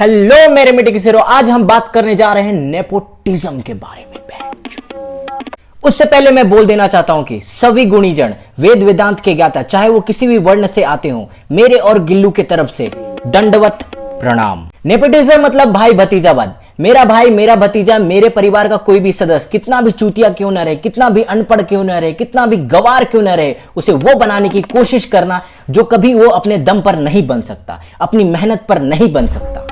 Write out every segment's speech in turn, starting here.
Hello मेरे मिट्टी के सिरो, आज हम बात करने जा रहे हैं नेपोटिज्म के बारे में। उससे पहले मैं बोल देना चाहता हूं कि सभी गुणीजन वेद वेदांत के ज्ञाता, चाहे वो किसी भी वर्ण से आते हो, मेरे और गिल्लू के तरफ से दंडवत प्रणाम। नेपोटिज्म मतलब भाई भतीजावाद। मेरा भाई, मेरा भतीजा, मेरे परिवार का कोई भी सदस्य कितना भी चूतिया क्यों ना रहे, कितना भी अनपढ़ क्यों ना रहे, कितना भी गवार क्यों ना रहे, उसे वो बनाने की कोशिश करना जो कभी वो अपने दम पर नहीं बन सकता, अपनी मेहनत पर नहीं बन सकता,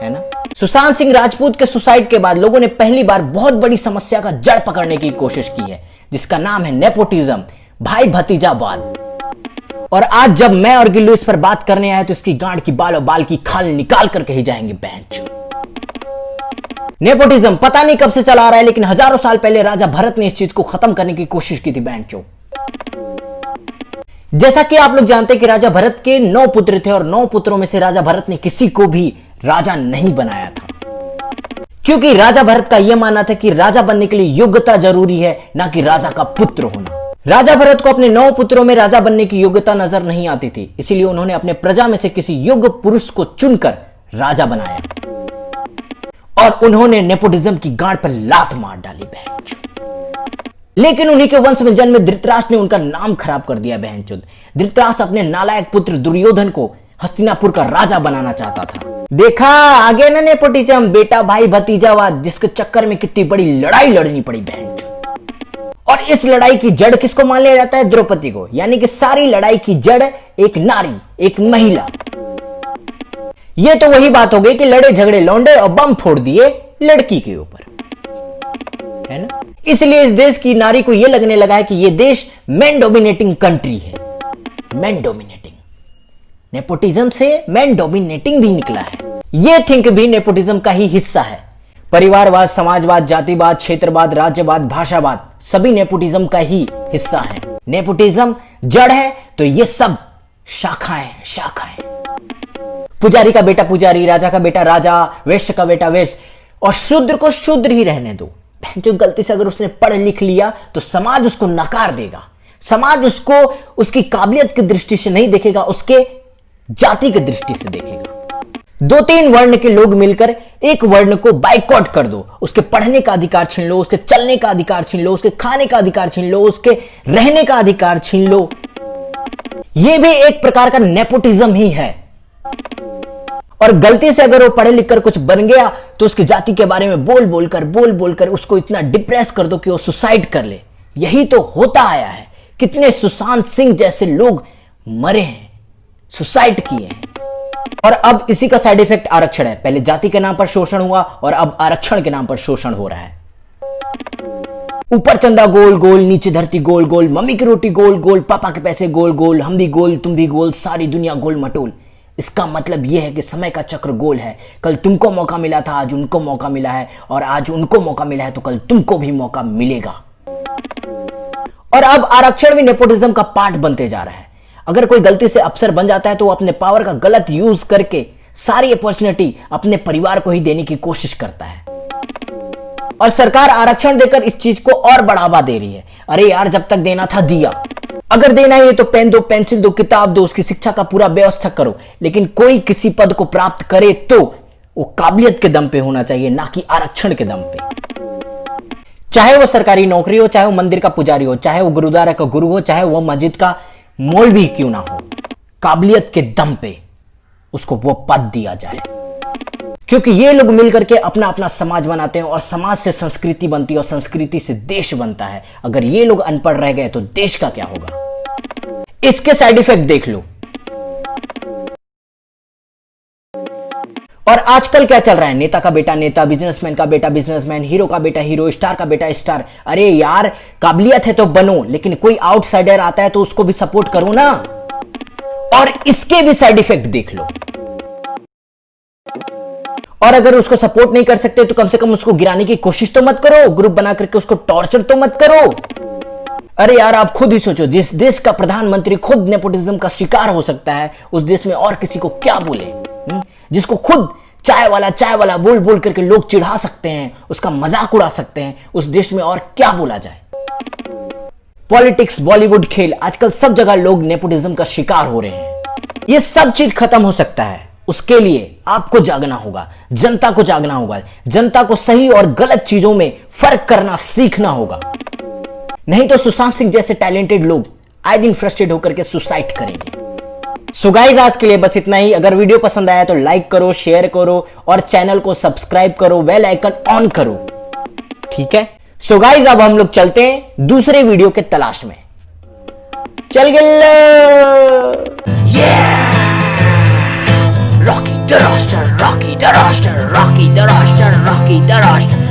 है ना। सुशांत सिंह राजपूत के सुसाइड के बाद लोगों ने पहली बार बहुत बड़ी समस्या का जड़ पकड़ने की कोशिश की है, जिसका नाम है नेपोटिज्म, भाई भतीजावाद। और आज जब मैं और गिल्लू इस पर बात करने आए तो इसकी गांड की बाल और बाल की खाल निकाल करके ही जाएंगे बेंच। नेपोटिज्म पता नहीं कब से चला आ रहा है, लेकिन हजारों साल पहले राजा भरत ने इस चीज को खत्म करने की कोशिश की थी बेंचो। जैसा कि आप लोग जानते हैं कि राजा भरत के 9 पुत्र थे और 9 पुत्रों में से राजा भरत ने किसी को भी राजा नहीं बनाया था, क्योंकि राजा भरत का यह मानना था कि राजा बनने के लिए योग्यता जरूरी है, ना कि राजा का पुत्र होना। राजा भरत को अपने 9 पुत्रों में राजा बनने की योग्यता नजर नहीं आती थी, इसीलिए उन्होंने अपने प्रजा में से किसी योग्य पुरुष को चुनकर राजा बनाया और उन्होंने नेपोटिज्म की गांड पर लात मार डाली बहनचोद। लेकिन उन्हीं के वंश में जन्मे धृतराष्ट्र ने उनका नाम खराब कर दिया बहनचोद। धृतराष्ट्र अपने नालायक पुत्र दुर्योधन को हस्तिनापुर का राजा बनाना चाहता था। देखा आगे ना नेपोटिज्म, बेटा भाई भतीजावाद, जिसके चक्कर में कितनी बड़ी लड़ाई लड़नी पड़ी बहनचोद। और इस लड़ाई की जड़ किसको मान लिया जाता है? द्रौपदी को। यानी कि सारी लड़ाई की जड़ एक नारी, एक महिला। यह तो वही बात हो गई कि लड़े झगड़े लौंडे और बम फोड़ दिए लड़की के ऊपर, है ना। इसलिए इस देश की नारी को यह लगने लगा है कि यह देश मैन डोमिनेटिंग कंट्री है। मैन डोमिनेटिंग, नेपोटिज्म से मैन डोमिनेटिंग भी निकला है। यह थिंक भी नेपोटिज्म का ही हिस्सा है। परिवारवाद, समाजवाद, जातिवाद, क्षेत्रवाद, राज्यवाद, भाषावाद सभी नेपोटिज्म का ही हिस्सा है। नेपोटिज्म जड़ है तो ये सब शाखाएं शाखाएं। पुजारी का बेटा पुजारी, राजा का बेटा राजा, वैश्य का बेटा वैश्य, और शूद्र को शूद्र ही रहने दो। जो गलती से अगर उसने पढ़ लिख लिया तो समाज उसको नकार देगा। समाज उसको उसकी काबिलियत की दृष्टि से नहीं देखेगा, उसके जाति की दृष्टि से देखेगा। 2-3 वर्ण के लोग मिलकर एक वर्ण को बाइकआउट कर दो, उसके पढ़ने का अधिकार छीन लो, उसके चलने का अधिकार छीन लो, उसके खाने का अधिकार छीन लो, उसके रहने का अधिकार छीन लो। यह भी एक प्रकार का नेपोटिज्म ही है। और गलती से अगर वो पढ़े लिखकर कुछ बन गया तो उसकी जाति के बारे में बोल बोलकर उसको इतना डिप्रेस कर दो कि वो सुसाइड कर ले। यही तो होता आया है। कितने सुशांत सिंह जैसे लोग मरे हैं, सुसाइड किए हैं। और अब इसी का साइड इफेक्ट आरक्षण है। पहले जाति के नाम पर शोषण हुआ और अब आरक्षण के नाम पर शोषण हो रहा है। ऊपर चंदा गोल गोल, नीचे धरती गोल गोल, मम्मी की रोटी गोल गोल, पापा के पैसे गोल गोल, हम भी गोल तुम भी गोल, सारी दुनिया गोल मटोल। इसका मतलब यह है कि समय का चक्र गोल है। कल तुमको मौका मिला था, आज उनको मौका मिला है, और आज उनको मौका मिला है तो कल तुमको भी मौका मिलेगा। और अब आरक्षण भी नेपोटिज्म का पार्ट बनते जा रहा है। अगर कोई गलती से अफसर बन जाता है तो वो अपने पावर का गलत यूज करके सारी अपॉर्चुनिटी अपने परिवार को ही देने की कोशिश करता है। और सरकार आरक्षण देकर इस चीज को और बढ़ावा दे रही है। अरे यार, जब तक देना था दिया, अगर देना ही है तो पेन दो, पेंसिल दो, किताब दो, उसकी शिक्षा का पूरा व्यवस्था करो। लेकिन कोई किसी पद को प्राप्त करे तो वो काबिलियत के दम पे होना चाहिए, ना कि आरक्षण के दम पे। चाहे वो सरकारी नौकरी हो, चाहे वो मंदिर का पुजारी हो, चाहे वो गुरुद्वारा का गुरु हो, चाहे वो मस्जिद का मौलवी क्यों ना हो, काबिलियत के दम पे उसको वो पद दिया जाए। क्योंकि ये लोग मिलकर के अपना अपना समाज बनाते हैं और समाज से संस्कृति बनती है और संस्कृति से देश बनता है। अगर ये लोग अनपढ़ रह गए तो देश का क्या होगा? इसके साइड इफेक्ट देख लो। और आजकल क्या चल रहा है? नेता का बेटा नेता, बिजनेसमैन का बेटा बिजनेसमैन, हीरो का बेटा हीरो, स्टार का बेटा स्टार। अरे यार, काबिलियत है तो बनो, लेकिन कोई आउटसाइडर आता है तो उसको भी सपोर्ट करो ना। और इसके भी साइड इफेक्ट देख लो। और अगर उसको सपोर्ट नहीं कर सकते तो कम से कम उसको गिराने की कोशिश तो मत करो, ग्रुप बना करके उसको टॉर्चर तो मत करो। अरे यार, आप खुद ही सोचो, जिस देश का प्रधानमंत्री खुद नेपोटिज्म का शिकार हो सकता है, उस देश में और किसी को क्या बोले? जिसको खुद चाय वाला बोल बोल करके लोग चिढ़ा सकते हैं, उसका मजाक उड़ा सकते हैं, उस देश में और क्या बोला जाए? पॉलिटिक्स, बॉलीवुड, खेल, आजकल सब जगह लोग नेपोटिज्म का शिकार हो रहे हैं। ये सब चीज खत्म हो सकता है उसके लिए आपको जागना होगा, जनता को जागना होगा, जनता को सही और गलत चीजों में फर्क करना सीखना होगा। नहीं तो सुशांत सिंह जैसे टैलेंटेड लोग आए दिन फ्रस्ट्रेट होकर के सुसाइड करेंगे। सो गाइस, आज के लिए बस इतना ही। अगर वीडियो पसंद आया तो लाइक करो, शेयर करो और चैनल को सब्सक्राइब करो, बेल आइकन ऑन करो, ठीक है। सो गाइस, अब हम लोग चलते हैं दूसरे वीडियो के तलाश में। चल गए। Rocky the Roster, Rocky the Roster, Rocky the Roster, Rocky the Roster.